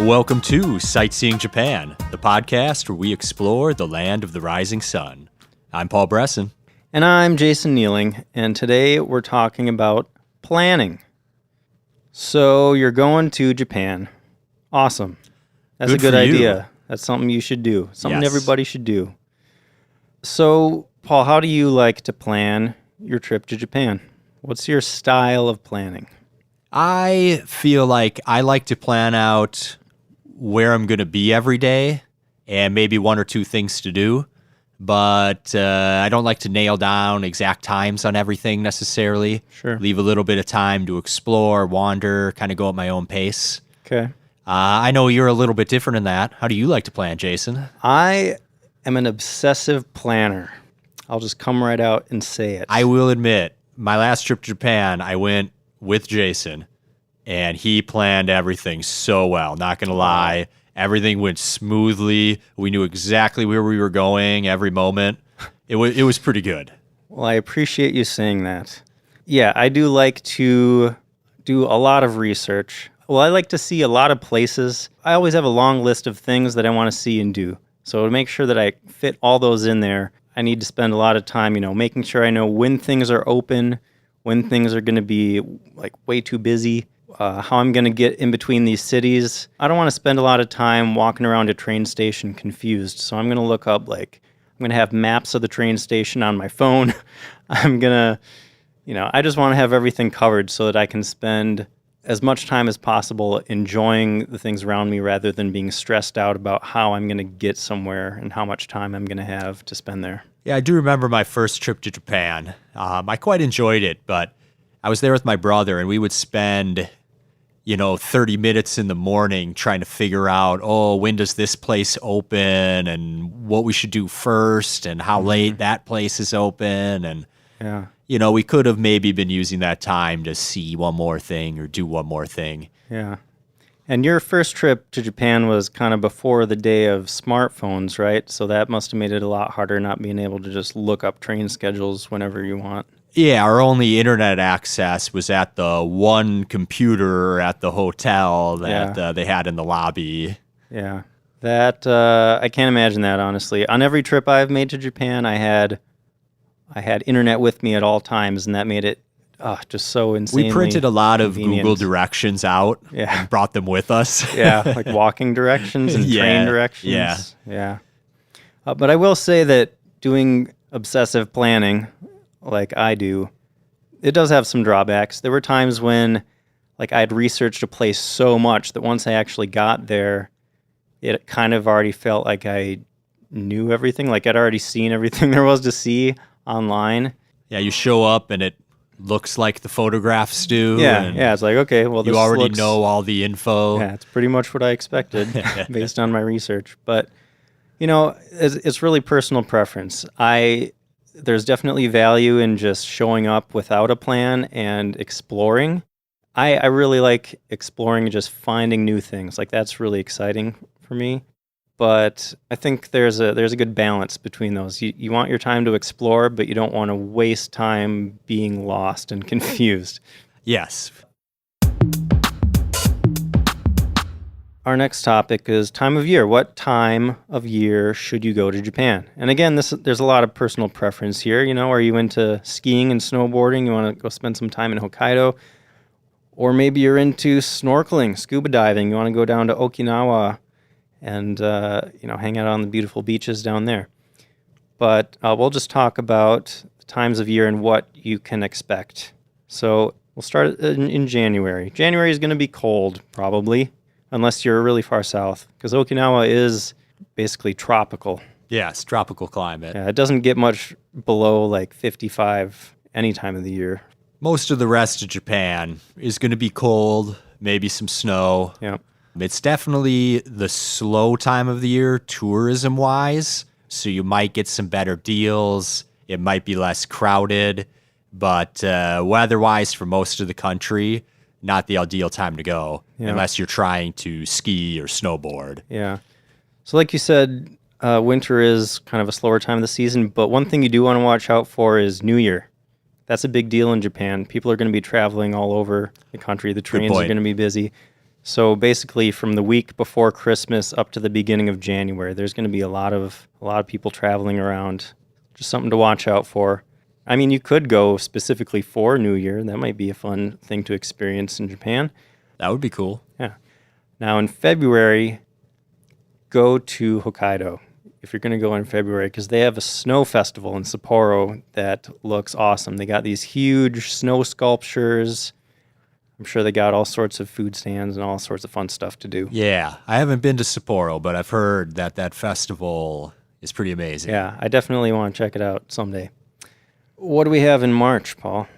Welcome to Sightseeing Japan, the podcast where we explore the land of the rising sun. I'm Paul Bresson. And I'm Jason Nealing, and today we're talking about planning. So you're going to Japan. Awesome. That's a good idea. That's something you should do. Something everybody should do. So, Paul, how do you like to plan your trip to Japan? What's your style of planning? I feel like I like to plan out where I'm going to be every day and maybe one or two things to do. But I don't like to nail down exact times on everything necessarily. Sure. Leave a little bit of time to explore, wander, kind of go at my own pace. Okay. I know you're a little bit different in that. How do you like to plan, Jason? I am an obsessive planner. I'll just come right out and say it. I will admit, my last trip to Japan, I went with Jason, and he planned everything so well. Not going to lie. Everything went smoothly. We knew exactly where we were going every moment. It was pretty good. Well, I appreciate you saying that. Yeah, I do like to do a lot of research. Well, I like to see a lot of places. I always have a long list of things that I want to see and do. So to make sure that I fit all those in there, I need to spend a lot of time, making sure I know when things are open, when things are going to be like way too busy, how I'm going to get in between these cities. I don't want to spend a lot of time walking around a train station confused. So I'm going to look up, I'm going to have maps of the train station on my phone. I'm going to, I just want to have everything covered so that I can spend as much time as possible enjoying the things around me rather than being stressed out about how I'm going to get somewhere and how much time I'm going to have to spend there. Yeah, I do remember my first trip to Japan. I quite enjoyed it, but I was there with my brother, and we would spend 30 minutes in the morning trying to figure out, when does this place open and what we should do first and how late that place is open. And, we could have maybe been using that time to see one more thing or do one more thing. Yeah. And your first trip to Japan was kind of before the day of smartphones, right? So that must have made it a lot harder not being able to just look up train schedules whenever you want. Yeah, our only internet access was at the one computer at the hotel that they had in the lobby. Yeah, that I can't imagine that, honestly. On every trip I've made to Japan, I had internet with me at all times, and that made it just so insanely We printed a lot of convenient. Google directions out and brought them with us. Yeah, like walking directions and train directions. Yeah. But I will say that doing obsessive planning like I do, it does have some drawbacks. There were times when I'd researched a place so much that once I actually got there, it kind of already felt like I knew everything. Like I'd already seen everything there was to see online. Yeah, you show up and it looks like the photographs do. Yeah, it's like, okay, well, this you already know all the info. Yeah, it's pretty much what I expected based on my research. But, it's really personal preference. There's definitely value in just showing up without a plan and exploring. I really like exploring and just finding new things. That's really exciting for me. But I think there's a good balance between those. You want your time to explore, but you don't want to waste time being lost and confused. Yes. Our next topic is time of year. What time of year should you go to Japan? And again, there's a lot of personal preference here. Are you into skiing and snowboarding? You want to go spend some time in Hokkaido? Or maybe you're into snorkeling, scuba diving. You want to go down to Okinawa and hang out on the beautiful beaches down there. But we'll just talk about the times of year and what you can expect. So we'll start in January. January is going to be cold, probably, unless you're really far south, because Okinawa is basically tropical. Yes, tropical climate. Yeah, it doesn't get much below 55 any time of the year. Most of the rest of Japan is going to be cold, maybe some snow. Yeah. It's definitely the slow time of the year tourism-wise, so you might get some better deals. It might be less crowded, but weather-wise for most of the country, not the ideal time to go unless you're trying to ski or snowboard. Yeah. So like you said, winter is kind of a slower time of the season, but one thing you do want to watch out for is New Year. That's a big deal in Japan. People are going to be traveling all over the country. The trains are going to be busy. So basically, from the week before Christmas up to the beginning of January, there's going to be a lot of people traveling around. Just something to watch out for. I mean, you could go specifically for New Year. That might be a fun thing to experience in Japan. That would be cool. Yeah. Now in February, go to Hokkaido if you're going to go in February, because they have a snow festival in Sapporo that looks awesome. They got these huge snow sculptures. I'm sure they got all sorts of food stands and all sorts of fun stuff to do. Yeah, I haven't been to Sapporo, but I've heard that festival is pretty amazing. Yeah, I definitely want to check it out someday. What do we have in March, Paul?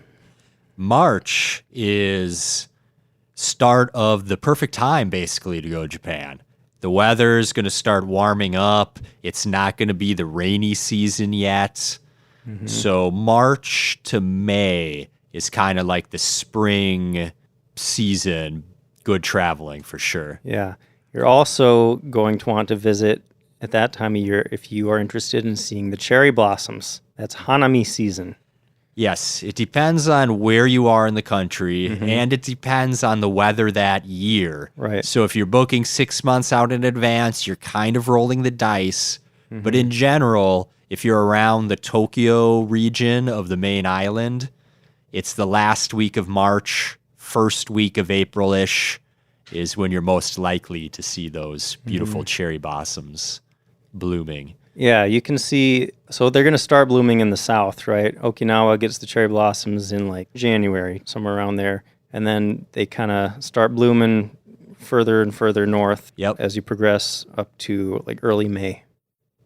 March is start of the perfect time, basically, to go to Japan. The weather's going to start warming up. It's not going to be the rainy season yet. So March to May is kind of like the spring season. Good traveling for sure. Yeah. You're also going to want to visit at that time of year if you are interested in seeing the cherry blossoms. That's Hanami season. Yes, it depends on where you are in the country, and it depends on the weather that year. Right. So if you're booking 6 months out in advance, you're kind of rolling the dice. But in general, if you're around the Tokyo region of the main island, it's the last week of March, first week of April-ish is when you're most likely to see those beautiful cherry blossoms blooming. Yeah, you can see, so they're going to start blooming in the south, right? Okinawa gets the cherry blossoms in like January, somewhere around there. And then they kind of start blooming further and further north as you progress up to like early May.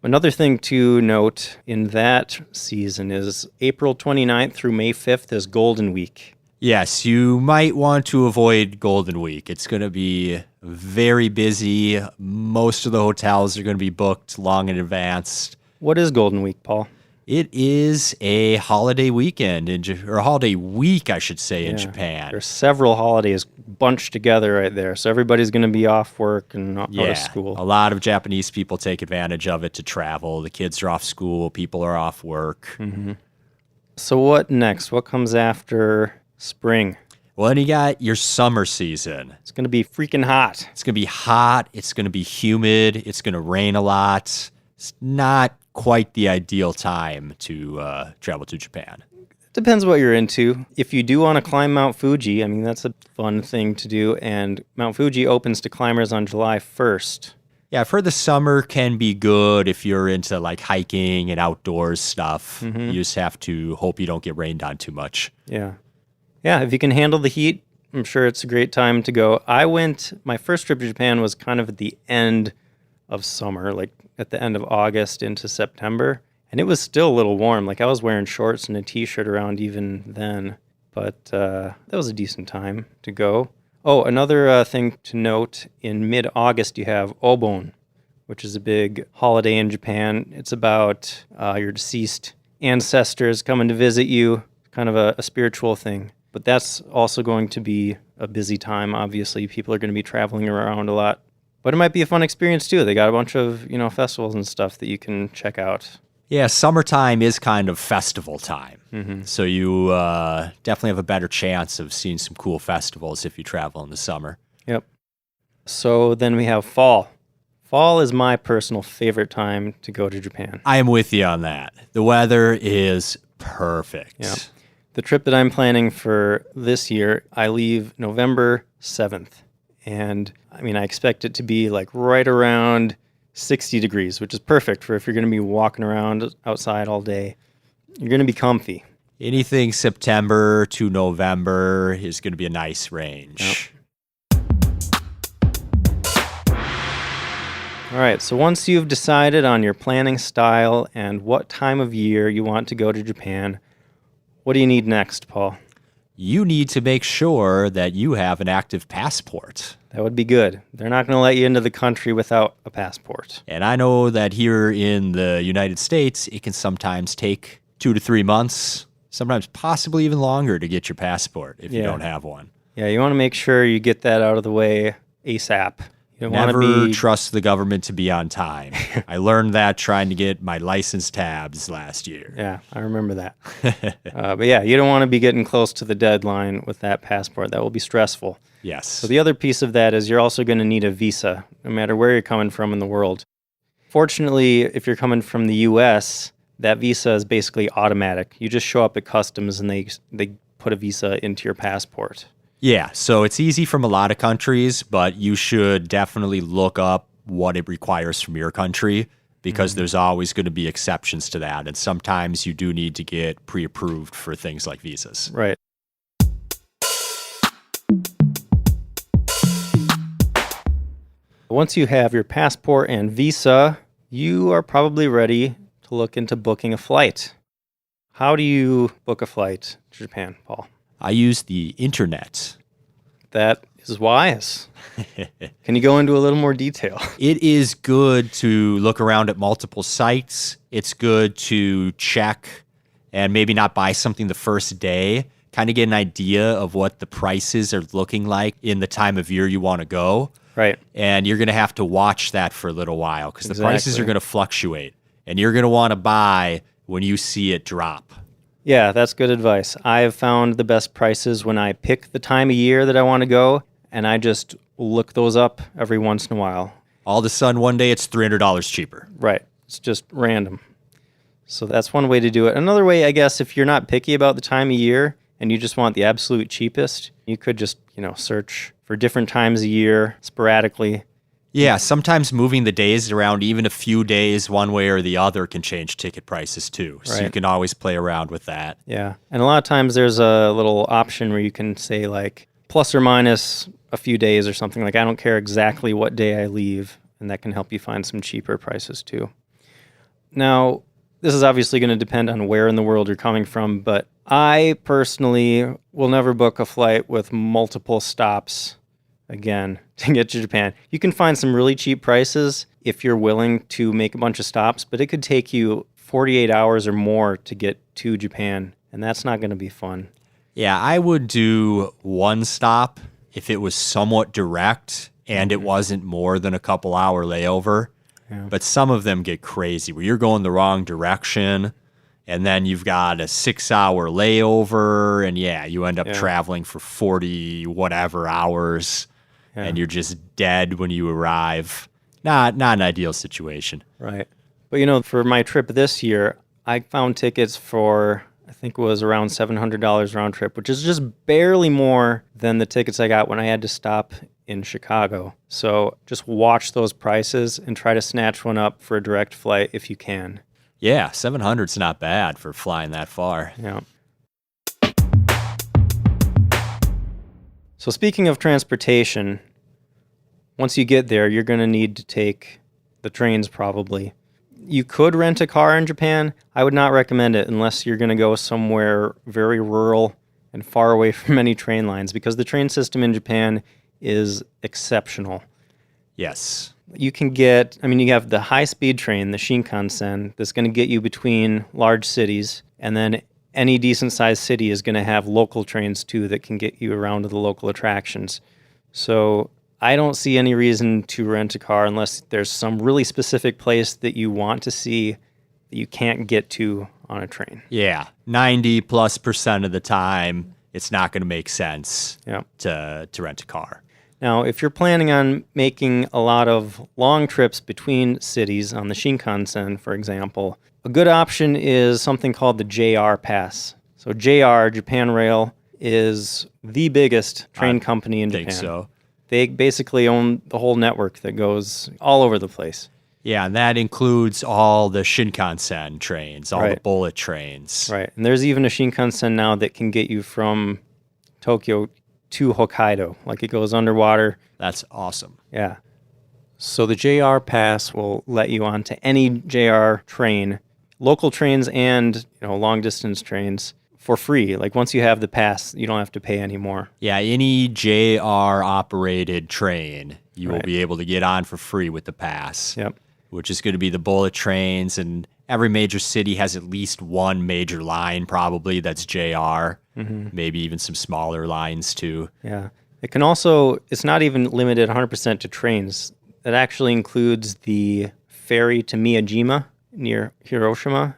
Another thing to note in that season is April 29th through May 5th is Golden Week. Yes, you might want to avoid Golden Week. It's going to be very busy. Most of the hotels are going to be booked long in advance. What is Golden Week, Paul? It is a holiday weekend, or a holiday week, I should say, in Japan. There's several holidays bunched together right there. So everybody's going to be off work and out of school. A lot of Japanese people take advantage of it to travel. The kids are off school. People are off work. So what next? What comes after spring? Well, then you got your summer season. It's going to be freaking hot. It's going to be hot. It's going to be humid. It's going to rain a lot. It's not quite the ideal time to travel to Japan. Depends what you're into. If you do want to climb Mount Fuji, I mean, that's a fun thing to do. And Mount Fuji opens to climbers on July 1st. Yeah, I've heard the summer can be good if you're into like hiking and outdoors stuff. You just have to hope you don't get rained on too much. Yeah. Yeah, if you can handle the heat, I'm sure it's a great time to go. My first trip to Japan was kind of at the end of summer, like at the end of August into September. And it was still a little warm. Like I was wearing shorts and a t-shirt around even then. But that was a decent time to go. Oh, another thing to note, in mid-August you have Obon, which is a big holiday in Japan. It's about your deceased ancestors coming to visit you, kind of a spiritual thing. But that's also going to be a busy time. Obviously, people are going to be traveling around a lot. But it might be a fun experience, too. They got a bunch of, festivals and stuff that you can check out. Yeah, summertime is kind of festival time. So you definitely have a better chance of seeing some cool festivals if you travel in the summer. Yep. So then we have fall. Fall is my personal favorite time to go to Japan. I am with you on that. The weather is perfect. Yep. The trip that I'm planning for this year, I leave November 7th. And I mean, I expect it to be like right around 60 degrees, which is perfect for if you're going to be walking around outside all day. You're going to be comfy. Anything September to November is going to be a nice range. Yep. All right, so once you've decided on your planning style and what time of year you want to go to Japan, what do you need next, Paul? You need to make sure that you have an active passport. That would be good. They're not going to let you into the country without a passport. And I know that here in the United States, it can sometimes take 2 to 3 months, sometimes possibly even longer to get your passport if you don't have one. Yeah, you want to make sure you get that out of the way ASAP. You don't want to Never be trust the government to be on time. I learned that trying to get my license tabs last year. Yeah, I remember that. But yeah, you don't want to be getting close to the deadline with that passport. That will be stressful. Yes. So the other piece of that is you're also going to need a visa, no matter where you're coming from in the world. Fortunately, if you're coming from the U.S., that visa is basically automatic. You just show up at customs and they put a visa into your passport. Yeah, so it's easy from a lot of countries, but you should definitely look up what it requires from your country because there's always going to be exceptions to that. And sometimes you do need to get pre-approved for things like visas. Right. Once you have your passport and visa, you are probably ready to look into booking a flight. How do you book a flight to Japan, Paul? I use the internet. That is wise. Can you go into a little more detail? It is good to look around at multiple sites. It's good to check and maybe not buy something the first day, kind of get an idea of what the prices are looking like in the time of year you want to go. Right. And you're going to have to watch that for a little while because the prices are Exactly. going to fluctuate. And you're going to want to buy when you see it drop. Yeah, that's good advice. I have found the best prices when I pick the time of year that I want to go, and I just look those up every once in a while. All of a sudden, one day it's $300 cheaper. Right. It's just random. So that's one way to do it. Another way, I guess, if you're not picky about the time of year and you just want the absolute cheapest, you could just, search for different times of year sporadically. Yeah, sometimes moving the days around even a few days one way or the other can change ticket prices too. So you Right. can always play around with that. Yeah. And a lot of times there's a little option where you can say like plus or minus a few days or something. Like I don't care exactly what day I leave, and that can help you find some cheaper prices too. Now, this is obviously going to depend on where in the world you're coming from, but I personally will never book a flight with multiple stops again to get to Japan. You can find some really cheap prices if you're willing to make a bunch of stops, but it could take you 48 hours or more to get to Japan, and that's not going to be fun. Yeah, I would do one stop if it was somewhat direct and it wasn't more than a couple hour layover. Yeah. But some of them get crazy where you're going the wrong direction and then you've got a 6-hour layover and you end up traveling for 40 whatever hours and you're just dead when you arrive. Not an ideal situation. Right. But for my trip this year, I found tickets for, I think it was around $700 round trip, which is just barely more than the tickets I got when I had to stop in Chicago. So just watch those prices and try to snatch one up for a direct flight if you can. Yeah, 700's not bad for flying that far. Yeah. So speaking of transportation, once you get there, you're going to need to take the trains probably. You could rent a car in Japan. I would not recommend it unless you're going to go somewhere very rural and far away from any train lines because the train system in Japan is exceptional. Yes. You have the high-speed train, the Shinkansen, that's going to get you between large cities, and then any decent-sized city is going to have local trains, too, that can get you around to the local attractions. So I don't see any reason to rent a car unless there's some really specific place that you want to see that you can't get to on a train. Yeah, 90+% of the time, it's not going to make sense to rent a car. Now, if you're planning on making a lot of long trips between cities on the Shinkansen, for example, a good option is something called the JR Pass. So JR, Japan Rail, is the biggest train company in Japan. I think so. They basically own the whole network that goes all over the place. Yeah, and that includes all the Shinkansen trains, all the bullet trains. Right. And there's even a Shinkansen now that can get you from Tokyo to Hokkaido. Like it goes underwater. That's awesome. Yeah. So the JR Pass will let you onto any JR train, local trains and long distance trains for free. Like once you have the pass, you don't have to pay anymore. Yeah, any JR operated train you will be able to get on for free with the pass. Yep. Which is going to be the bullet trains, and every major city has at least one major line probably that's JR, maybe even some smaller lines too. Yeah. It can also, it's not even limited 100% to trains. That actually includes the ferry to Miyajima near Hiroshima.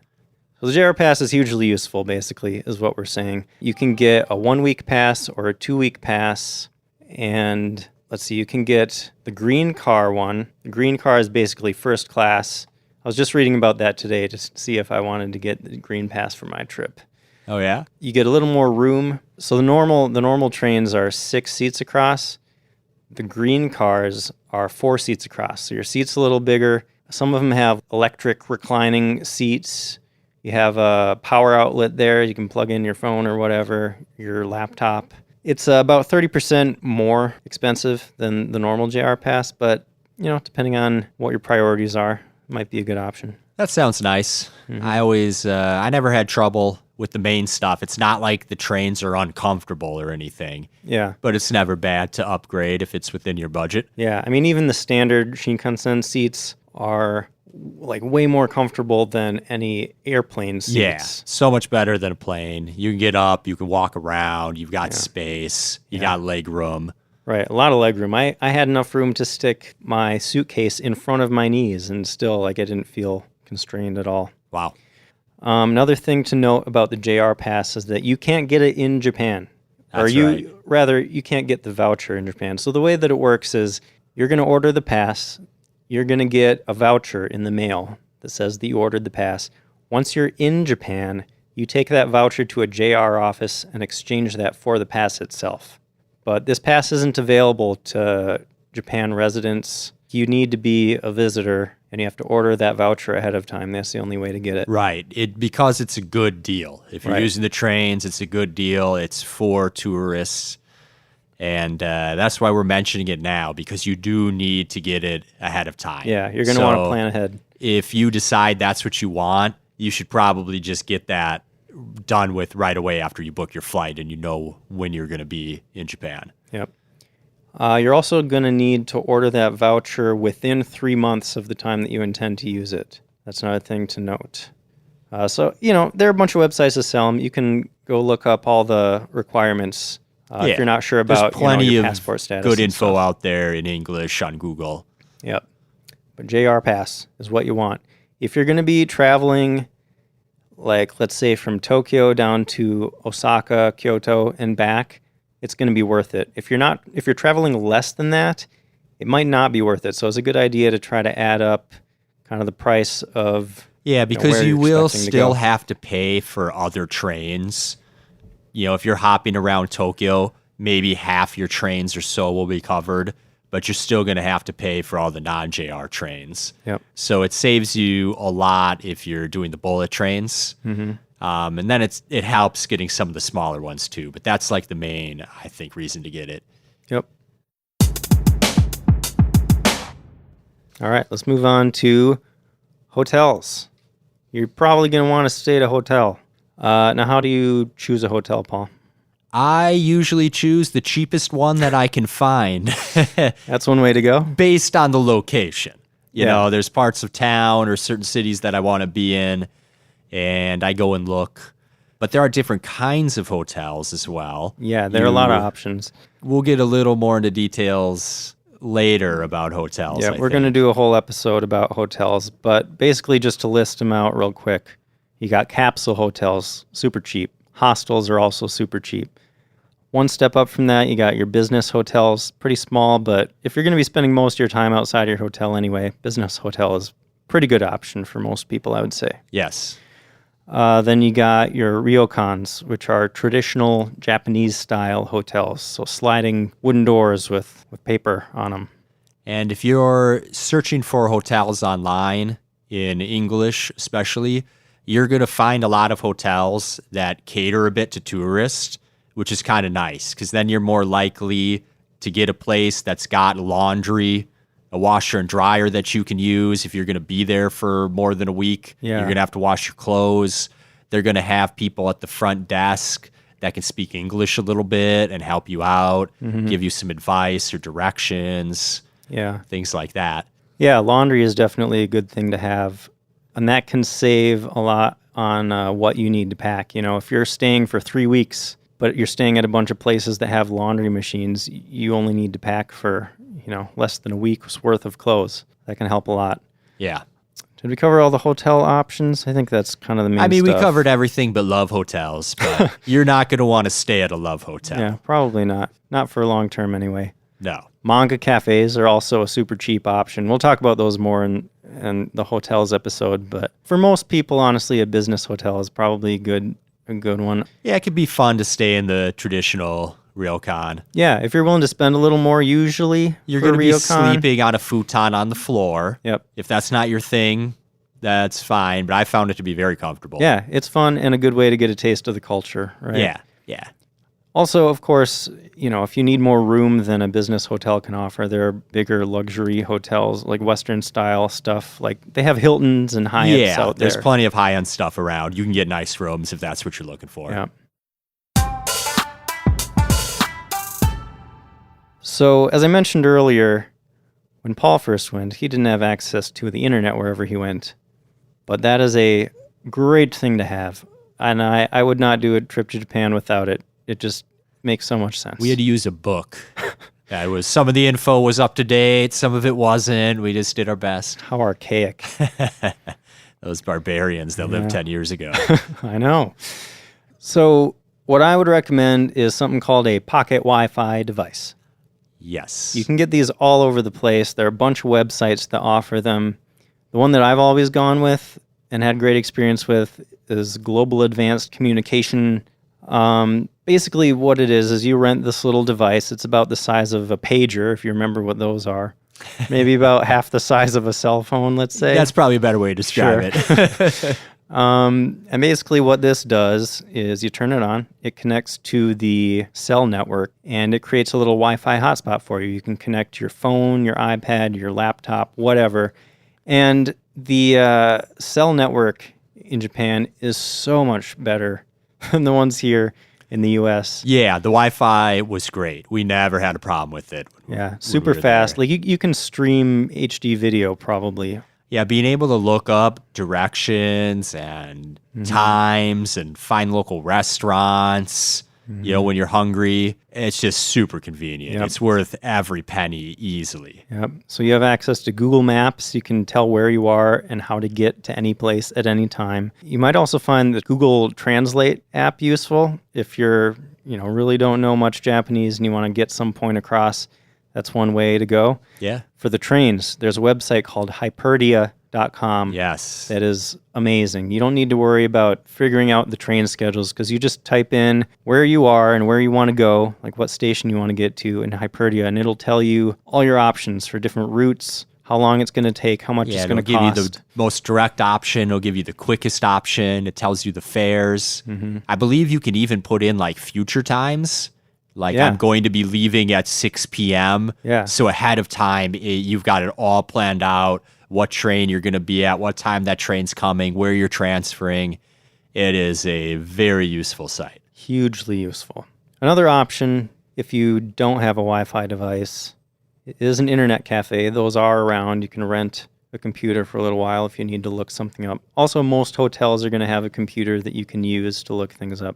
So the JR Pass is hugely useful, basically, is what we're saying. You can get a 1-week pass or a 2-week pass, and let's see, you can get the green car one. The green car is basically first class. I was just reading about that today to see if I wanted to get the green pass for my trip. Oh, yeah? You get a little more room. So the normal trains are 6 seats across. The green cars are 4 seats across. So your seat's a little bigger. Some of them have electric reclining seats. You have a power outlet there. You can plug in your phone or whatever, your laptop. It's about 30% more expensive than the normal JR Pass, but, depending on what your priorities are, it might be a good option. That sounds nice. I never had trouble with the main stuff. It's not like the trains are uncomfortable or anything. Yeah. But it's never bad to upgrade if it's within your budget. Yeah. I mean, even the standard Shinkansen seats are like way more comfortable than any airplane seats. Yeah, so much better than a plane. You can get up, you can walk around, you've got space, you got leg room. Right, a lot of leg room. I had enough room to stick my suitcase in front of my knees, and still, I didn't feel constrained at all. Wow. Another thing to note about the JR Pass is that you can't get it in Japan. Rather, you can't get the voucher in Japan. So the way that it works is you're going to order the pass. You're going to get a voucher in the mail that says that you ordered the pass. Once you're in Japan, you take that voucher to a JR office and exchange that for the pass itself. But this pass isn't available to Japan residents. You need to be a visitor, and you have to order that voucher ahead of time. That's the only way to get it. Right. Because it's a good deal. If you're using the trains, it's a good deal. It's for tourists. And that's why we're mentioning it now, because you do need to get it ahead of time. Yeah, you're going to want to plan ahead. If you decide that's what you want, you should probably just get that done with right away after you book your flight and you know when you're going to be in Japan. Yep. You're also going to need to order that voucher within 3 months of the time that you intend to use it. That's another thing to note. So, there are a bunch of websites that sell them. You can go look up all the requirements if you're not sure about There's plenty your of passport status. Good info out there in English on Google. Yep. But JR Pass is what you want. If you're going to be traveling, like, let's say from Tokyo down to Osaka, Kyoto, and back, it's going to be worth it. If you're traveling less than that, it might not be worth it. So it's a good idea to try to add up kind of the price of because you will still have to pay for other trains. If you're hopping around Tokyo, maybe half your trains or so will be covered, but you're still going to have to pay for all the non-JR trains. Yep. So it saves you a lot if you're doing the bullet trains. Mm-hmm. And then it helps getting some of the smaller ones too. But that's like the main, I think, reason to get it. Yep. All right, let's move on to hotels. You're probably going to want to stay at a hotel. Now, how do you choose a hotel, Paul? I usually choose the cheapest one that I can find. That's one way to go. Based on the location. You know, there's parts of town or certain cities that I want to be in, and I go and look. But there are different kinds of hotels as well. Yeah, there are a lot of options. We'll get a little more into details later about hotels. Yeah, we're going to do a whole episode about hotels, but basically just to list them out real quick. You got capsule hotels, super cheap. Hostels are also super cheap. One step up from that, you got your business hotels, pretty small, but if you're going to be spending most of your time outside your hotel anyway, business hotel is a pretty good option for most people, I would say. Yes. Then you got your ryokans, which are traditional Japanese-style hotels, so sliding wooden doors with paper on them. And if you're searching for hotels online, in English especially, you're going to find a lot of hotels that cater a bit to tourists, which is kind of nice, because then you're more likely to get a place that's got laundry, a washer and dryer that you can use if you're going to be there for more than a week. Yeah. You're going to have to wash your clothes. They're going to have people at the front desk that can speak English a little bit and help you out, give you some advice or directions, things like that. Yeah, laundry is definitely a good thing to have, and that can save a lot on what you need to pack. You know, if you're staying for 3 weeks, but you're staying at a bunch of places that have laundry machines, you only need to pack for, less than a week's worth of clothes. That can help a lot. Yeah. Did we cover all the hotel options? I think that's kind of the main I mean, stuff. we covered everything but love hotels, but you're not going to want to stay at a love hotel. Yeah, probably not. Not for long term anyway. No. Manga cafes are also a super cheap option. We'll talk about those more in the hotels episode, but for most people, honestly, a business hotel is probably a good one. Yeah, it could be fun to stay in the traditional ryokan. Yeah, if you're willing to spend a little more, usually You're for going to be ryokan. sleeping on a futon on the floor. Yep. If that's not your thing, that's fine, but I found it to be very comfortable. Yeah, it's fun and a good way to get a taste of the culture, right? Yeah. Also, of course, if you need more room than a business hotel can offer, there are bigger luxury hotels, like Western style stuff. Like they have Hiltons and Hyatts out there. There's plenty of high-end stuff around. You can get nice rooms if that's what you're looking for. Yeah. So, as I mentioned earlier, when Paul first went, he didn't have access to the internet wherever he went. But that is a great thing to have. And I would not do a trip to Japan without it. It just makes so much sense. We had to use a book. Some of the info was up to date, some of it wasn't. We just did our best. How archaic. Those barbarians that lived 10 years ago. I know. So what I would recommend is something called a pocket Wi-Fi device. Yes. You can get these all over the place. There are a bunch of websites that offer them. The one that I've always gone with and had great experience with is Global Advanced Communication. Basically what it is you rent this little device. It's about the size of a pager, if you remember what those are. Maybe about half the size of a cell phone, let's say. That's probably a better way to describe it. And basically what this does is you turn it on, it connects to the cell network, and it creates a little Wi-Fi hotspot for you. You can connect your phone, your iPad, your laptop, whatever. And the cell network in Japan is so much better than the ones here in the U.S. Yeah, the Wi-Fi was great. We never had a problem with it. Yeah, super fast. Like you can stream HD video probably. Yeah, being able to look up directions and times and find local restaurants, when you're hungry, it's just super convenient. Yep. It's worth every penny easily. Yep. So you have access to Google Maps. You can tell where you are and how to get to any place at any time. You might also find the Google Translate app useful if you're, really don't know much Japanese and you want to get some point across. That's one way to go. Yeah. For the trains, there's a website called hyperdia.com. Yes. That is amazing. You don't need to worry about figuring out the train schedules because you just type in where you are and where you want to go, like what station you want to get to in Hyperdia, and it'll tell you all your options for different routes, how long it's going to take, how much it's going to cost. It'll give you the most direct option. It'll give you the quickest option. It tells you the fares. I believe you can even put in like future times. Like I'm going to be leaving at 6 p.m. Yeah. So ahead of time, you've got it all planned out, what train you're going to be at, what time that train's coming, where you're transferring. It is a very useful site. Hugely useful. Another option, if you don't have a Wi-Fi device, is an internet cafe. Those are around. You can rent a computer for a little while if you need to look something up. Also, most hotels are going to have a computer that you can use to look things up.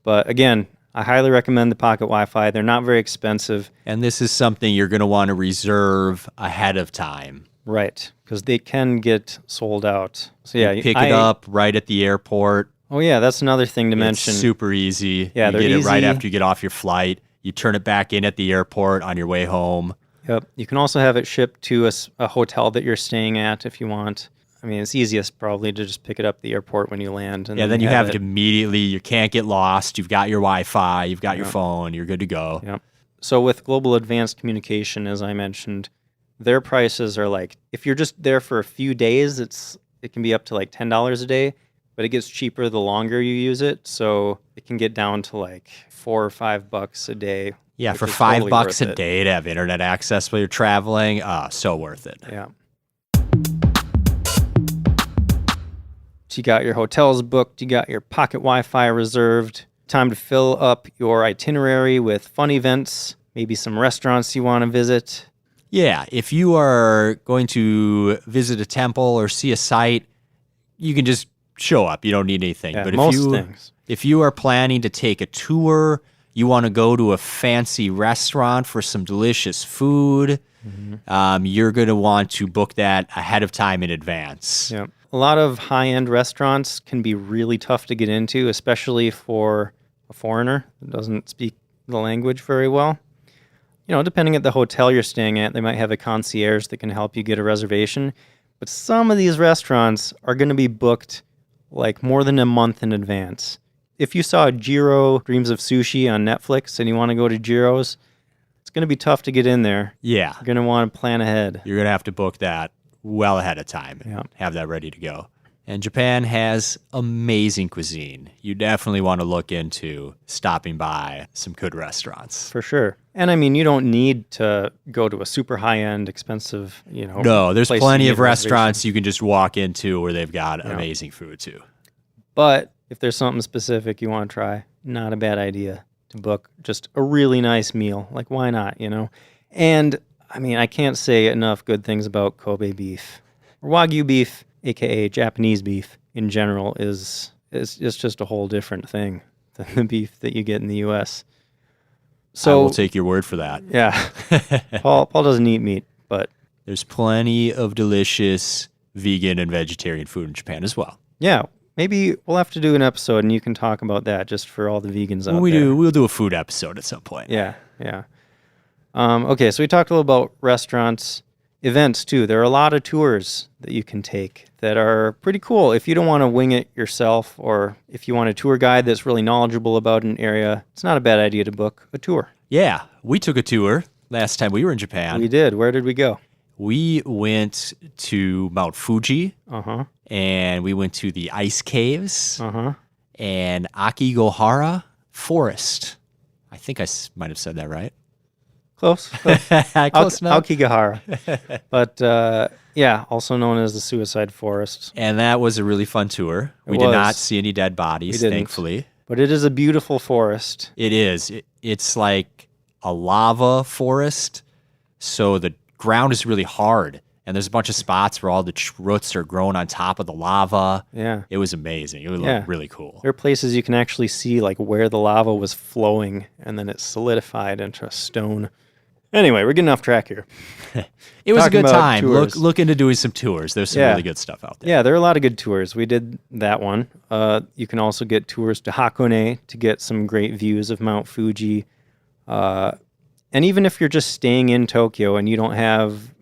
But again, I highly recommend the Pocket Wi-Fi. They're not very expensive. And this is something you're going to want to reserve ahead of time. Right, because they can get sold out. So yeah, you pick it up right at the airport. Oh yeah, that's another thing to mention. It's super easy. Yeah, you get it right after you get off your flight. You turn it back in at the airport on your way home. Yep. You can also have it shipped to a hotel that you're staying at if you want. I mean, it's easiest probably to just pick it up at the airport when you land. And then you have it immediately. You can't get lost. You've got your Wi-Fi. You've got your phone. You're good to go. Yep. So with Global Advanced Communication, as I mentioned, their prices are like, if you're just there for a few days, it can be up to like $10 a day, but it gets cheaper the longer you use it. So it can get down to like $4 or $5 a day. Yeah, for $5 a day to have internet access while you're traveling, so worth it. Yeah. So you got your hotels booked, you got your pocket Wi-Fi reserved. Time to fill up your itinerary with fun events, maybe some restaurants you want to visit. Yeah, if you are going to visit a temple or see a site, you can just show up. You don't need anything. Yeah, But most things. if you are planning to take a tour, you want to go to a fancy restaurant for some delicious food, you're going to want to book that ahead of time in advance. Yeah. A lot of high-end restaurants can be really tough to get into, especially for a foreigner that doesn't speak the language very well. Depending at the hotel you're staying at, they might have a concierge that can help you get a reservation. But some of these restaurants are going to be booked like more than a month in advance. If you saw Jiro Dreams of Sushi on Netflix and you want to go to Jiro's, it's going to be tough to get in there. Yeah. You're going to want to plan ahead. You're going to have to book that well ahead of time and Yeah. have that ready to go. And Japan has amazing cuisine. You definitely want to look into stopping by some good restaurants. For sure. And I mean, you don't need to go to a super high-end, expensive, No, there's place to plenty get of a restaurants you can just walk into where they've got amazing food too. But if there's something specific you want to try, not a bad idea to book just a really nice meal. Like, why not, And, I mean, I can't say enough good things about Kobe beef. Or Wagyu beef, a.k.a. Japanese beef in general, is just a whole different thing than the beef that you get in the U.S. So I will take your word for that. Yeah. Paul doesn't eat meat, but there's plenty of delicious vegan and vegetarian food in Japan as well. Yeah. Maybe we'll have to do an episode and you can talk about that just for all the vegans out there. We'll do a food episode at some point. Yeah. Okay, so we talked a little about restaurants, events too. There are a lot of tours that you can take that are pretty cool. If you don't want to wing it yourself, or if you want a tour guide that's really knowledgeable about an area, it's not a bad idea to book a tour. Yeah, we took a tour last time we were in Japan. We did. Where did we go? We went to Mount Fuji, and we went to the ice caves, and Akigahara Forest. I think I might have said that right. Close. Close enough. Akigahara. But yeah, also known as the Suicide Forest. And that was a really fun tour. We did not see any dead bodies, thankfully. But it is a beautiful forest. It is. It's like a lava forest, so the ground is really hard, and there's a bunch of spots where all the roots are growing on top of the lava. Yeah. It was amazing. It looked really cool. There are places you can actually see like where the lava was flowing, and then it solidified into a stone. Anyway, we're getting off track here. It was Talking a good about time. tours. Look into doing some tours. There's some really good stuff out there. Yeah, there are a lot of good tours. We did that one. You can also get tours to Hakone to get some great views of Mount Fuji. And even if you're just staying in Tokyo and you don't have,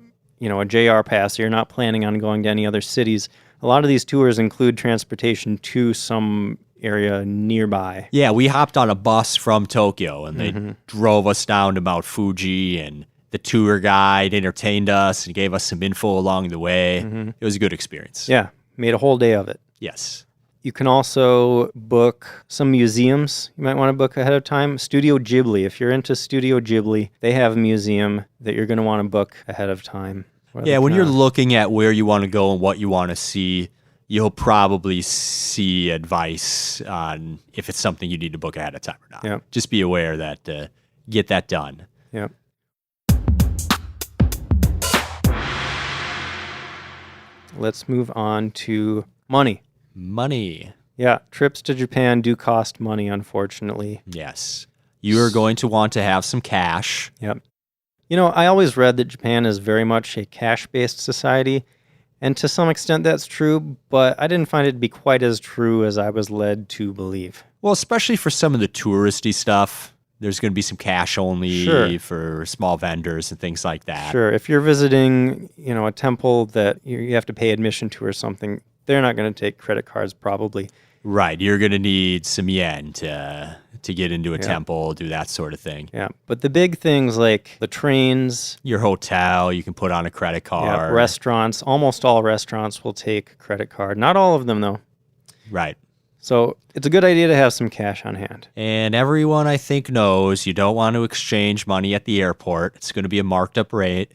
a JR pass, or you're not planning on going to any other cities, a lot of these tours include transportation to some area nearby. Yeah, we hopped on a bus from Tokyo, and they drove us down to Mount Fuji, and the tour guide entertained us and gave us some info along the way. It was a good experience. Yeah, made a whole day of it. Yes. You can also book some museums you might want to book ahead of time. Studio Ghibli, if you're into Studio Ghibli, they have a museum that you're going to want to book ahead of time. Yeah, when you're looking at where you want to go and what you want to see, you'll probably see advice on if it's something you need to book ahead of time or not. Yep. Just be aware that get that done. Yep. Let's move on to money. Money. Yeah, trips to Japan do cost money, unfortunately. Yes. You are going to want to have some cash. Yep. I always read that Japan is very much a cash-based society, and to some extent that's true, but I didn't find it to be quite as true as I was led to believe. Well, especially for some of the touristy stuff, there's going to be some cash only for small vendors and things like that. Sure. If you're visiting, a temple that you have to pay admission to or something, they're not going to take credit cards probably. Right. You're going to need some yen to get into a temple, do that sort of thing. Yeah. But the big things like the trains, your hotel, you can put on a credit card. Restaurants, almost all restaurants will take credit card. Not all of them, though. Right. So it's a good idea to have some cash on hand. And everyone, I think, knows you don't want to exchange money at the airport. It's going to be a marked up rate.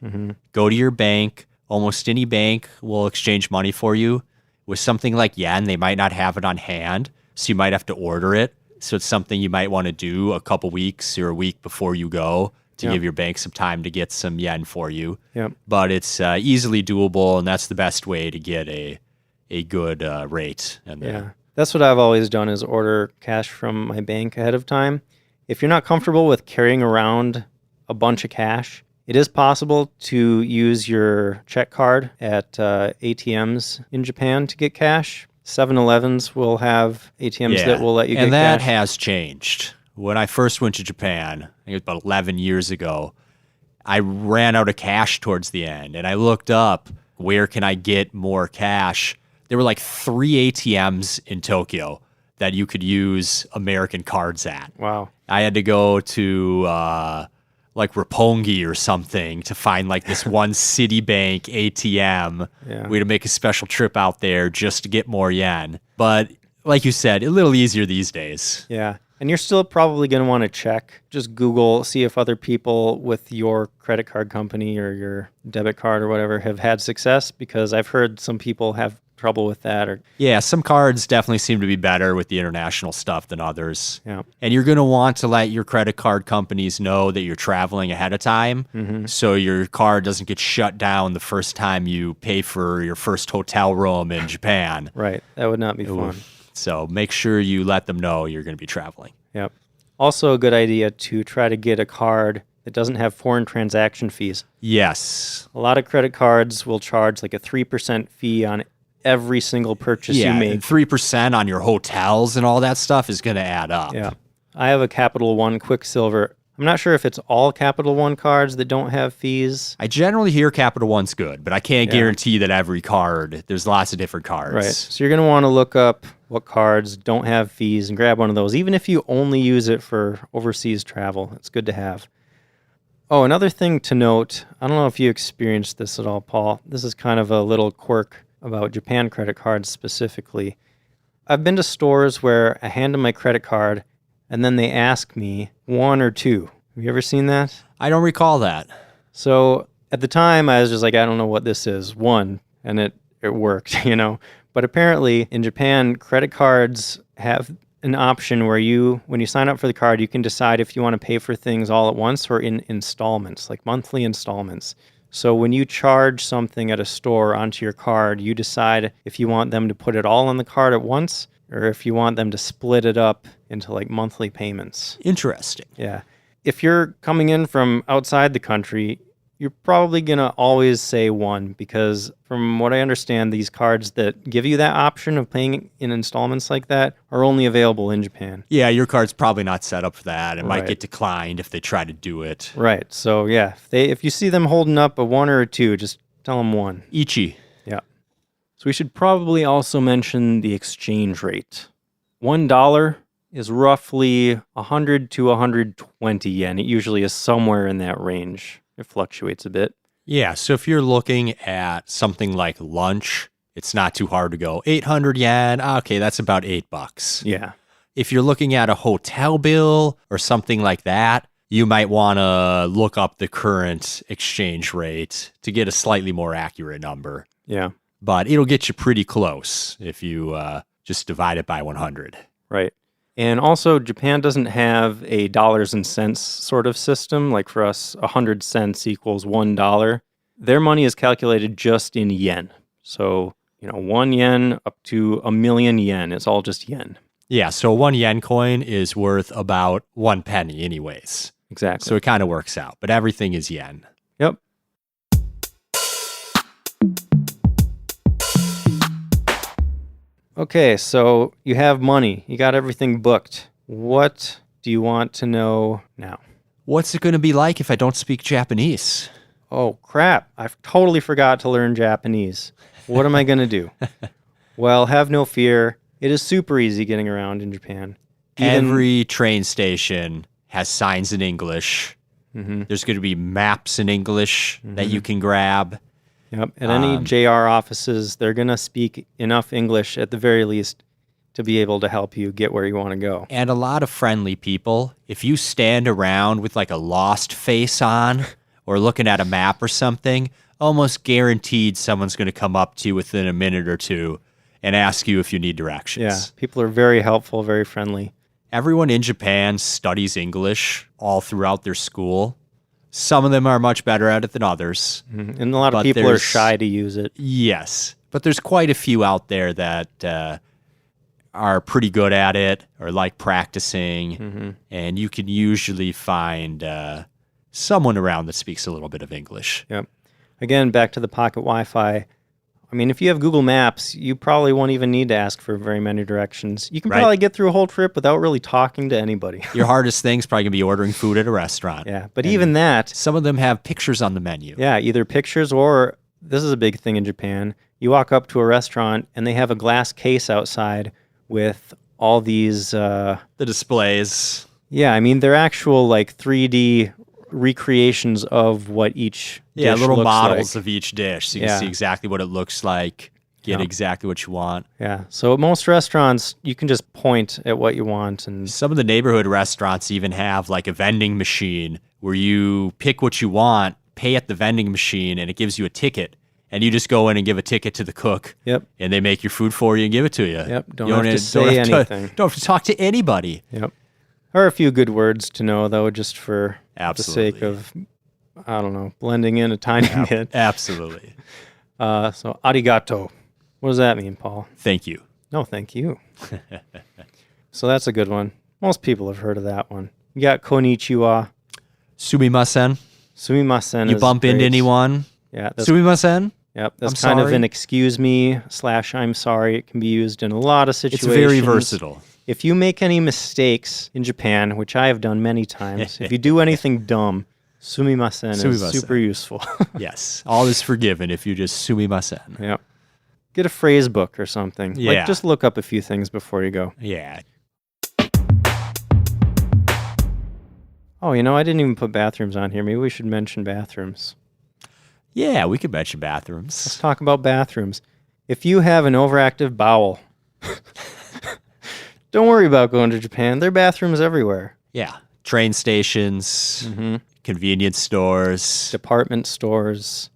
Go to your bank. Almost any bank will exchange money for you. With something like yen, they might not have it on hand, so you might have to order it. So it's something you might want to do a couple weeks or a week before you go to give your bank some time to get some yen for you. Yep. But it's easily doable, and that's the best way to get a a good rate. And Yeah. That's what I've always done is order cash from my bank ahead of time. If you're not comfortable with carrying around a bunch of cash, it is possible to use your check card at ATMs in Japan to get cash. 7-Elevens will have ATMs that will let you get and that cash. has changed. When I first went to Japan, I think it was about 11 years ago, I ran out of cash towards the end, and I looked up where can I get more cash. There were like 3 ATMs in Tokyo that you could use American cards at. Wow. I had to go to like Roppongi or something to find like this one Citibank ATM. Yeah. We had to make a special trip out there just to get more yen. But like you said, a little easier these days. Yeah. And you're still probably going to want to check. Just Google, see if other people with your credit card company or your debit card or whatever have had success, because I've heard some people have trouble with that. Or Yeah, some cards definitely seem to be better with the international stuff than others. yeah. And you're going to want to let your credit card companies know that you're traveling ahead of time so your card doesn't get shut down the first time you pay for your first hotel room in Japan. Right. That would not be fun. So make sure you let them know you're going to be traveling. Yep. Also a good idea to try to get a card that doesn't have foreign transaction fees. Yes. A lot of credit cards will charge like a 3% fee on every single purchase you Yeah, make. 3% on your hotels and all that stuff is going to add up. Yeah. I have a Capital One Quicksilver. I'm not sure if it's all Capital One cards that don't have fees. I generally hear Capital One's good, but I can't Yeah. guarantee that every card, there's lots of different cards. Right. So you're going to want to look up what cards don't have fees and grab one of those, even if you only use it for overseas travel. It's good to have. Oh, another thing to note, I don't know if you experienced this at all, Paul. This is kind of a little quirk about Japan credit cards specifically. I've been to stores where I hand them my credit card and then they ask me 1 or 2. Have you ever seen that? I don't recall that. So at the time, I was just like, I don't know what this is. 1, and it worked, you know. But apparently, in Japan, credit cards have an option where when you sign up for the card, you can decide if you want to pay for things all at once or in installments, like monthly installments. So when you charge something at a store onto your card, you decide if you want them to put it all on the card at once or if you want them to split it up into like monthly payments. Interesting. Yeah. If you're coming in from outside the country, you're probably going to always say 1 because from what I understand, these cards that give you that option of paying in installments like that are only available in Japan. Yeah, your card's probably not set up for that. It might Right. get declined if they try to do it. Right. So yeah, if you see them holding up a 1 or a 2, just tell them 1. Ichi. Yeah. So we should probably also mention the exchange rate. $1 is roughly 100 to 120 yen. It usually is somewhere in that range. It fluctuates a bit. Yeah, so if you're looking at something like lunch, it's not too hard to go 800 yen. Okay, that's about $8. Yeah. If you're looking at a hotel bill or something like that, you might want to look up the current exchange rate to get a slightly more accurate number. Yeah. But it'll get you pretty close if you just divide it by 100. Right. And also, Japan doesn't have a dollars and cents sort of system. Like for us, 100 cents equals $1. Their money is calculated just in yen. So, 1 yen up to 1,000,000 yen. It's all just yen. Yeah, so 1 yen coin is worth about 1 penny anyways. Exactly. So it kind of works out, but everything is yen. Yep. Okay, so you have money. You got everything booked. What do you want to know now? What's it going to be like if I don't speak Japanese? Oh, crap. I totally forgot to learn Japanese. What am I going to do? Well, have no fear. It is super easy getting around in Japan. Every train station has signs in English. There's going to be maps in English that you can grab. Yep. At any JR offices, they're going to speak enough English at the very least to be able to help you get where you want to go. And a lot of friendly people. If you stand around with like a lost face on or looking at a map or something, almost guaranteed someone's going to come up to you within a minute or two and ask you if you need directions. Yeah. People are very helpful, very friendly. Everyone in Japan studies English all throughout their school. Some of them are much better at it than others. And a lot of But people are there's- shy to use it. Yes, But there's quite a few out there that are pretty good at it or like practicing, and you can usually find someone around that speaks a little bit of English. Yep. Again, back to the pocket Wi-Fi. I mean, if you have Google Maps, you probably won't even need to ask for very many directions. You can Right. probably get through a whole trip without really talking to anybody. Your hardest thing's probably going to be ordering food at a restaurant. Yeah, but even that, Some of them have pictures on the menu. yeah, either pictures or, this is a big thing in Japan, you walk up to a restaurant and they have a glass case outside with all these, The displays. yeah, I mean, they're actual like 3D recreations of what each Yeah, dish little looks models like. of each dish. So you Yeah. can see exactly what it looks like, get Yeah. exactly what you want. Yeah, so at most restaurants, you can just point at what you want and Some of the neighborhood restaurants even have like a vending machine where you pick what you want, pay at the vending machine, and it gives you a ticket. And you just go in and give a ticket to the cook. Yep. And they make your food for you and give it to you. Yep, don't You have to don't say have anything. don't have to talk to anybody. Yep. There are a few good words to know, though, just for the sake Absolutely. of, I don't know, blending in a tiny bit. Absolutely. So, arigato. What does that mean, Paul? Thank you. No, thank you. So that's a good one. Most people have heard of that one. You got konnichiwa. Sumimasen. Sumimasen You is bump into great. anyone. Yeah, that's, Sumimasen. yep, that's I'm kind of sorry. an excuse me / I'm sorry. It can be used in a lot of It's situations. very versatile. If you make any mistakes in Japan, which I have done many times, if you do anything dumb, sumimasen is Sumimasen. super useful. Yes. All is forgiven if you just sumimasen. Yeah. Get a phrase book or something. Yeah. Like, just look up a few things before you go. Yeah. Oh, you know, I didn't even put bathrooms on here. Maybe we should mention bathrooms. Yeah, we could mention Let's bathrooms. talk about bathrooms. If you have an overactive bowel, don't worry about going to Japan. There are bathrooms everywhere. Yeah. Train stations, convenience stores. Department stores.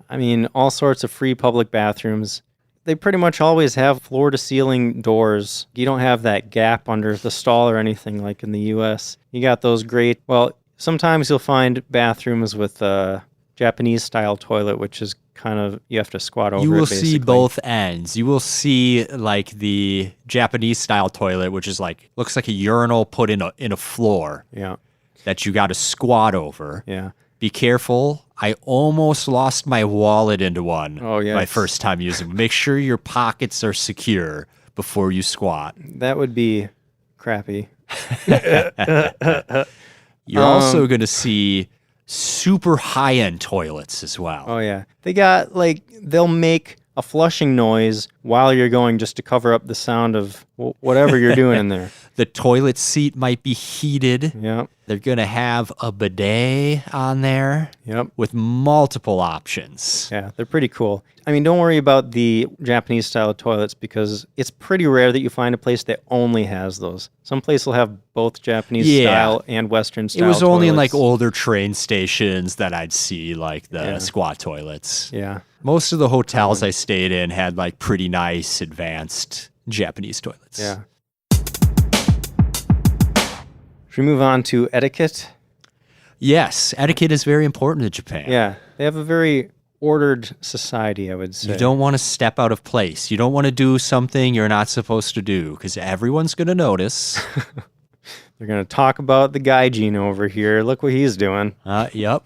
I mean, all sorts of free public bathrooms. They pretty much always have floor-to-ceiling doors. You don't have that gap under the stall or anything like in the U.S. You got those great... Well, sometimes you'll find bathrooms with a Japanese-style toilet, which is kind of... You have to squat over You it, will basically. see both ends. You will see like the Japanese style toilet, which is like looks like a urinal put in a floor Yeah, that you got to squat over. yeah. Be careful. I almost lost my wallet into one Oh, yes. my first time using it. Make sure your pockets are secure before you squat. That would be crappy. You're also going to see super high-end toilets as well. Oh, yeah. They got, like, they'll make a flushing noise while you're going just to cover up the sound of whatever you're doing in there. The toilet seat might be heated. Yep, They're going to have a bidet on there yep. with multiple options. Yeah, they're pretty cool. I mean, don't worry about the Japanese style toilets because it's pretty rare that you find a place that only has those. Some place will have both Japanese Yeah. style and Western style It was only in like toilets. older train stations that I'd see like the Yeah. squat toilets. Yeah. Most of the hotels I stayed in had like pretty nice advanced Japanese toilets. Yeah. Should we move on to etiquette? Yes, etiquette is very important in Japan. Yeah. They have a very ordered society, I would say. You don't want to step out of place. You don't want to do something you're not supposed to do because everyone's going to notice. They're going to talk about the gaijin over here. Look what he's doing. Yep.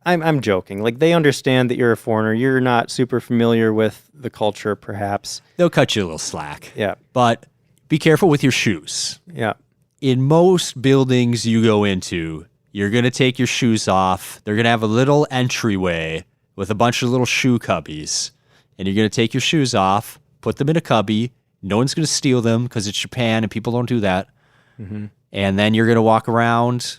I'm joking. Like, they understand that you're a foreigner. You're not super familiar with the culture, perhaps. They'll cut you a little slack. Yeah. But be careful with your shoes. Yeah. In most buildings you go into, you're going to take your shoes off. They're going to have a little entryway with a bunch of little shoe cubbies. And you're going to take your shoes off, put them in a cubby. No one's going to steal them because it's Japan and people don't do that. And then you're going to walk around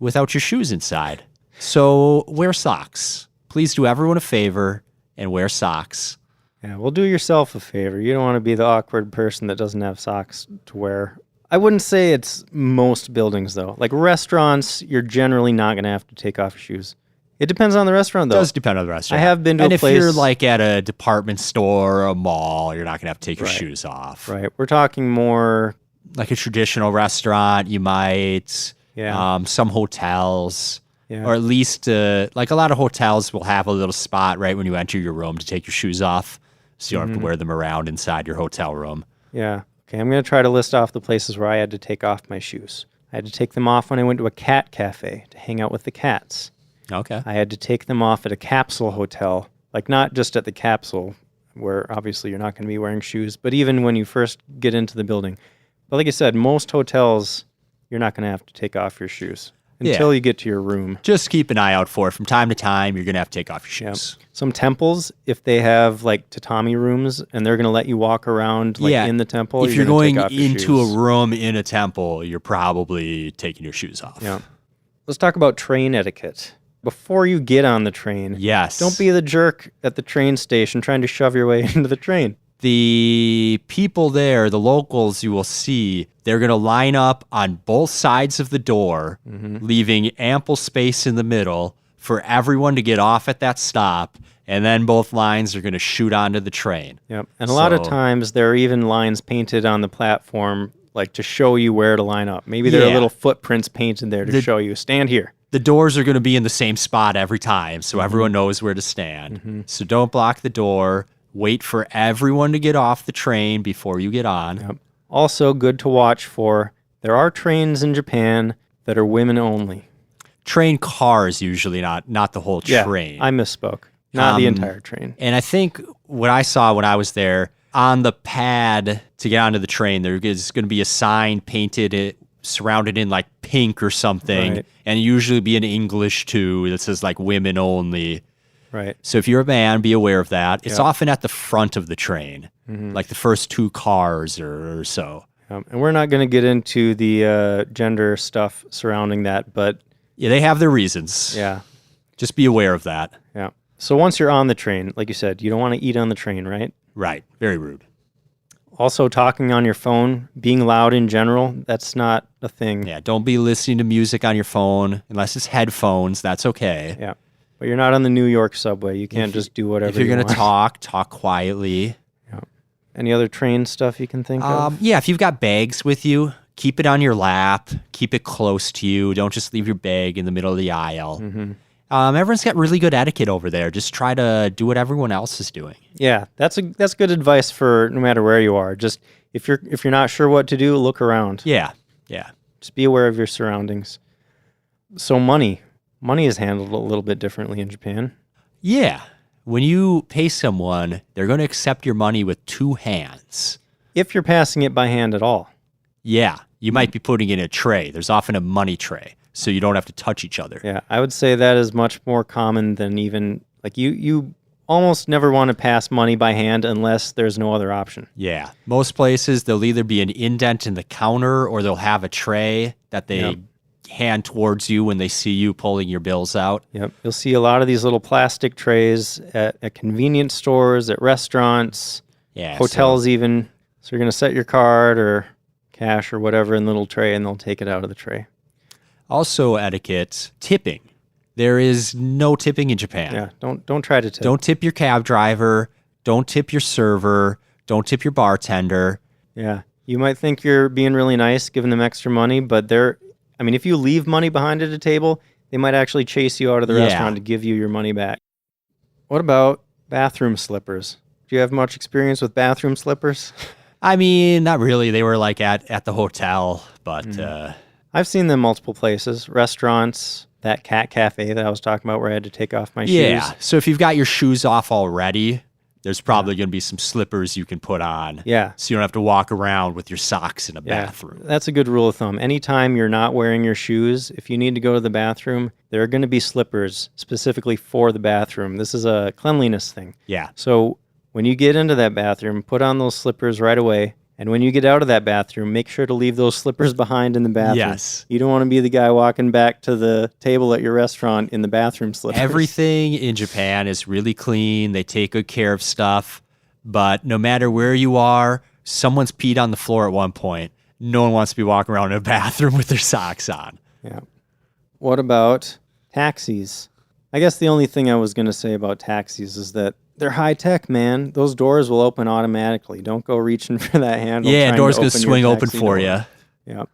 without your shoes inside. So wear socks. Please do everyone a favor and wear socks. Yeah, well, do yourself a favor. You don't want to be the awkward person that doesn't have socks to wear. I wouldn't say it's most buildings, though. Like restaurants, you're generally not going to have to take off your shoes. It depends on the restaurant, It though. does depend on the restaurant. I have been to and a if you're place- like at a department store or a mall, you're not going to have to take your Right. shoes off. Right. We're talking more... Like a traditional restaurant, you might. Yeah. Some hotels. Yeah. Or at least, like a lot of hotels will have a little spot right when you enter your room to take your shoes off, so you don't have to wear them around inside your hotel room. Yeah. Okay, I'm going to try to list off the places where I had to take off my shoes. I had to take them off when I went to a cat cafe to hang out with the cats. Okay. I had to take them off at a capsule hotel, like not just at the capsule, where obviously you're not going to be wearing shoes, but even when you first get into the building. But like I said, most hotels, you're not going to have to take off your shoes until you get to your room. Just keep an eye out for it. From time to time, you're going to have to take off your Yeah. shoes. Some temples, if they have like tatami rooms and they're going to let you walk around like in the temple, if you're gonna going take off your into shoes. a room in a temple, you're probably taking your shoes off. Yeah. Let's talk about train etiquette. Before you get on the train, Yes. don't be the jerk at the train station trying to shove your way into the train. The people there, the locals you will see, they're going to line up on both sides of the door, leaving ample space in the middle for everyone to get off at that stop, and then both lines are going to shoot onto the train. Yep. And a lot of So- times there are even lines painted on the platform like to show you where to line up. Maybe there are Yeah. little footprints painted there to show you, stand here. The doors are going to be in the same spot every time, so everyone knows where to stand. So don't block the door. Wait for everyone to get off the train before you get on. Yep. Also good to watch for, there are trains in Japan that are women only. Train cars usually, not the whole train. I misspoke. Not the entire train. And I think what I saw when I was there, on the pad to get onto the train, there is going to be a sign painted, surrounded in like pink or something, Right. and usually be in English too, that says like women only. Right. So if you're a man, be aware of that. It's Yep. often at the front of the train, like the first two cars or so. And we're not going to get into the gender stuff surrounding that, but Yeah, they have their reasons. yeah. Just be aware of that. Yeah. So once you're on the train, like you said, you don't want to eat on the train, right? Right. Very rude. Also, talking on your phone, being loud in general, that's not a thing. Yeah, don't be listening to music on your phone unless it's headphones. That's okay. Yeah. But you're not on the New York subway. You can't just do whatever If you're you going to want. talk quietly. Any other train stuff you can think of? Yeah, if you've got bags with you, keep it on your lap. Keep it close to you. Don't just leave your bag in the middle of the aisle. Everyone's got really good etiquette over there. Just try to do what everyone else is doing. Yeah, that's good advice for no matter where you are. Just if you're not sure what to do, look around. Yeah. Just be aware of your surroundings. So money is handled a little bit differently in Japan. Yeah. When you pay someone, they're going to accept your money with two hands. If you're passing it by hand at all. Yeah. You might be putting it in a tray. There's often a money tray, so you don't have to touch each other. Yeah, I would say that is much more common than even like you almost never want to pass money by hand unless there's no other option. Yeah. Most places, there'll either be an indent in the counter or they'll have a tray that they hand towards you when they see you pulling your bills out. Yep. You'll see a lot of these little plastic trays at convenience stores, at restaurants, Yeah. hotels even. So you're going to set your card or cash or whatever in the little tray and they'll take it out of the tray. Also etiquette, tipping. There is no tipping in Japan. Yeah, don't try to tip. Don't tip your cab driver. Don't tip your server. Don't tip your bartender. Yeah. You might think you're being really nice, giving them extra money, but if you leave money behind at a table, they might actually chase you out of the Yeah. restaurant to give you your money back. What about bathroom slippers? Do you have much experience with bathroom slippers? I mean, not really. They were like at the hotel, but I've seen them multiple places, restaurants, that cat cafe that I was talking about where I had to take off my yeah. shoes. So if you've got your shoes off already, there's probably going to be some slippers you can put on. Yeah. So you don't have to walk around with your socks in a Yeah, bathroom. that's a good rule of thumb. Anytime you're not wearing your shoes, if you need to go to the bathroom, there are going to be slippers specifically for the bathroom. This is a cleanliness thing. Yeah. So when you get into that bathroom, put on those slippers right away. And when you get out of that bathroom, make sure to leave those slippers behind in the bathroom. Yes. You don't want to be the guy walking back to the table at your restaurant in the bathroom slippers. Everything in Japan is really clean. They take good care of stuff. But no matter where you are, someone's peed on the floor at one point. No one wants to be walking around in a bathroom with their socks on. Yeah. What about taxis? I guess the only thing I was going to say about taxis is that they're high tech, man. Those doors will open automatically. Don't go reaching for that handle. Yeah, trying door's to going to open your swing open taxi for door. you. Yeah.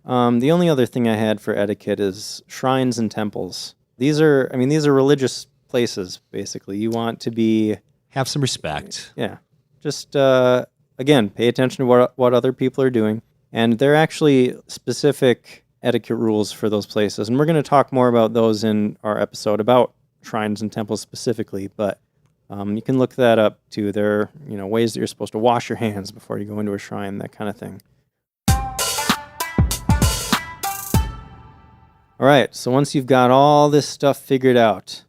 The only other thing I had for etiquette is shrines and temples. These are religious places, basically. You want to be, Have some respect. yeah, just, again, pay attention to what other people are doing. And there are actually specific etiquette rules for those places. And we're going to talk more about those in our episode about shrines and temples specifically. But you can look that up, too. There are, ways that you're supposed to wash your hands before you go into a shrine, that kind of thing. All right, so once you've got all this stuff figured out,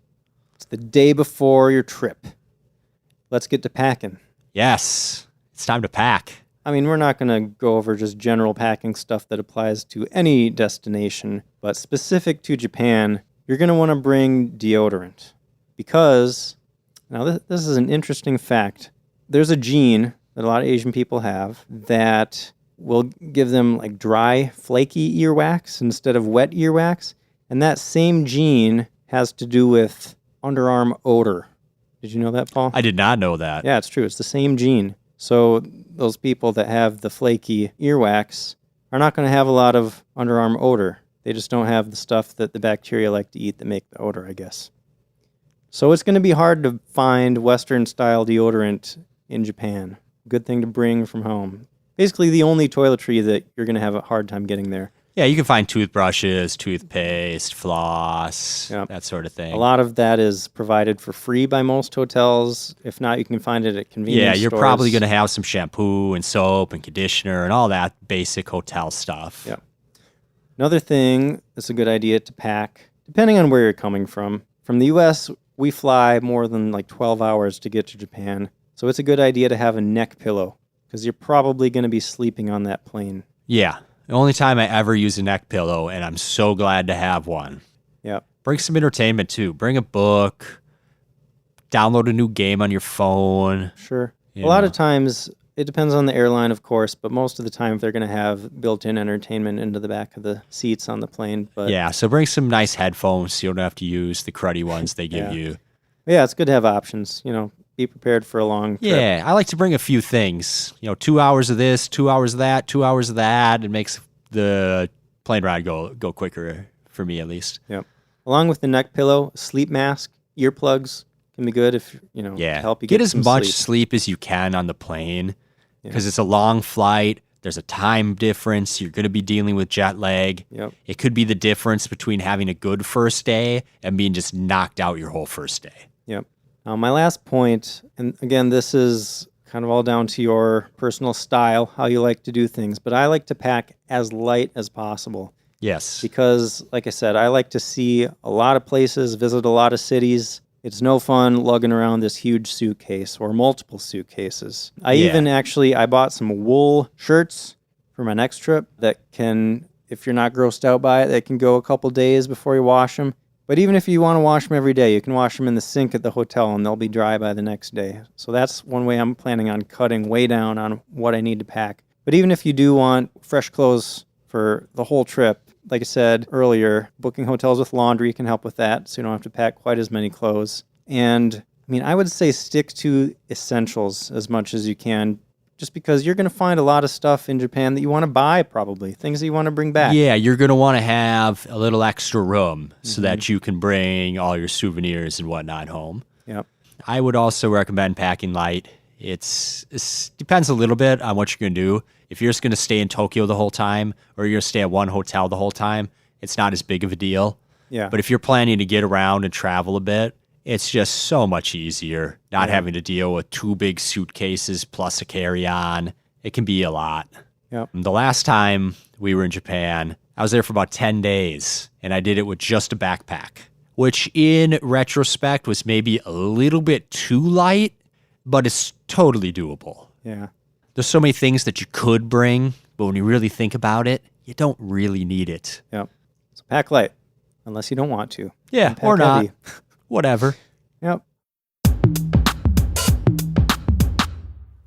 it's the day before your trip. Let's get to packing. Yes, it's time to pack. I mean, we're not going to go over just general packing stuff that applies to any destination, but specific to Japan, you're going to want to bring deodorant. Because, now this is an interesting fact. There's a gene that a lot of Asian people have that will give them like dry, flaky earwax instead of wet earwax. And that same gene has to do with underarm odor. Did you know that, Paul? I did not know that. Yeah, it's true. It's the same gene. So those people that have the flaky earwax are not going to have a lot of underarm odor. They just don't have the stuff that the bacteria like to eat that make the odor, I guess. So it's going to be hard to find Western-style deodorant in Japan. Good thing to bring from home. Basically the only toiletry that you're going to have a hard time getting there. Yeah, you can find toothbrushes, toothpaste, floss, that sort of thing. A lot of that is provided for free by most hotels. If not, you can find it at convenience stores. Yeah, you're probably going to have some shampoo and soap and conditioner and all that basic hotel stuff. Yeah. Another thing that's a good idea to pack, depending on where you're coming from. From the U.S., we fly more than like 12 hours to get to Japan. So it's a good idea to have a neck pillow because you're probably going to be sleeping on that plane. Yeah. The only time I ever use a neck pillow, and I'm so glad to have one. Yeah. Bring some entertainment, too. Bring a book. Download a new game on your phone. Sure. A lot of times, it depends on the airline, of course, but most of the time they're going to have built-in entertainment into the back of the seats on the plane. But yeah, so bring some nice headphones so you don't have to use the cruddy ones they give you. Yeah, it's good to have options. Be prepared for a long trip. Yeah, I like to bring a few things. 2 hours of this, 2 hours of that, 2 hours of that. It makes the plane ride go quicker, for me at least. Yep. Along with the neck pillow, sleep mask, earplugs can be good if, to help you get as some much sleep. sleep as you can on the plane because it's a long flight. There's a time difference. You're going to be dealing with jet lag. Yep. It could be the difference between having a good first day and being just knocked out your whole first day. Yep. My last point, and again, this is kind of all down to your personal style, how you like to do things, but I like to pack as light as possible. Yes. Because, like I said, I like to see a lot of places, visit a lot of cities. It's no fun lugging around this huge suitcase or multiple suitcases. I bought some wool shirts for my next trip that can, if you're not grossed out by it, they can go a couple days before you wash them. But even if you want to wash them every day, you can wash them in the sink at the hotel and they'll be dry by the next day. So that's one way I'm planning on cutting way down on what I need to pack. But even if you do want fresh clothes for the whole trip, like I said earlier, booking hotels with laundry can help with that, so you don't have to pack quite as many clothes. And, I would say stick to essentials as much as you can, just because you're going to find a lot of stuff in Japan that you want to buy, probably, things that you want to bring back. Yeah, you're going to want to have a little extra room so that you can bring all your souvenirs and whatnot home. Yep. I would also recommend packing light. It depends a little bit on what you're going to do. If you're just going to stay in Tokyo the whole time or you're going to stay at one hotel the whole time, it's not as big of a deal. Yeah. But if you're planning to get around and travel a bit, it's just so much easier not having to deal with 2 big suitcases plus a carry-on. It can be a lot. Yep. The last time we were in Japan, I was there for about 10 days, and I did it with just a backpack, which in retrospect was maybe a little bit too light, but it's totally doable. Yeah. There's so many things that you could bring, but when you really think about it, you don't really need it. Yep. So pack light, unless you don't want to. Yeah, Pack or not. heavy. Whatever. Yep.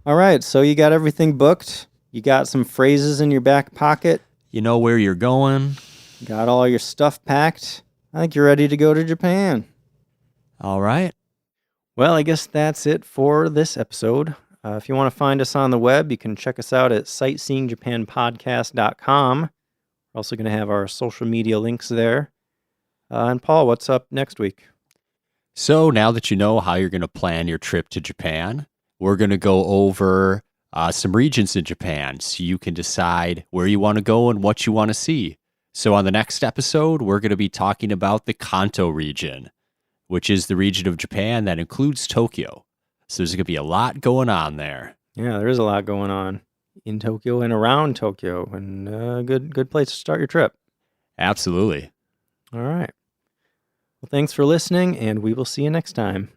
All right, so you got everything booked. You got some phrases in your back pocket. You know where you're going. Got all your stuff packed. I think you're ready to go to Japan. All right. Well, I guess that's it for this episode. If you want to find us on the web, you can check us out at sightseeingjapanpodcast.com. We're also going to have our social media links there. And Paul, what's up next week? So now that you know how you're going to plan your trip to Japan, we're going to go over some regions in Japan so you can decide where you want to go and what you want to see. So on the next episode, we're going to be talking about the Kanto region, which is the region of Japan that includes Tokyo. So there's going to be a lot going on there. Yeah, there is a lot going on in Tokyo and around Tokyo, and a good place to start your trip. Absolutely. All right. Well, thanks for listening, and we will see you next time.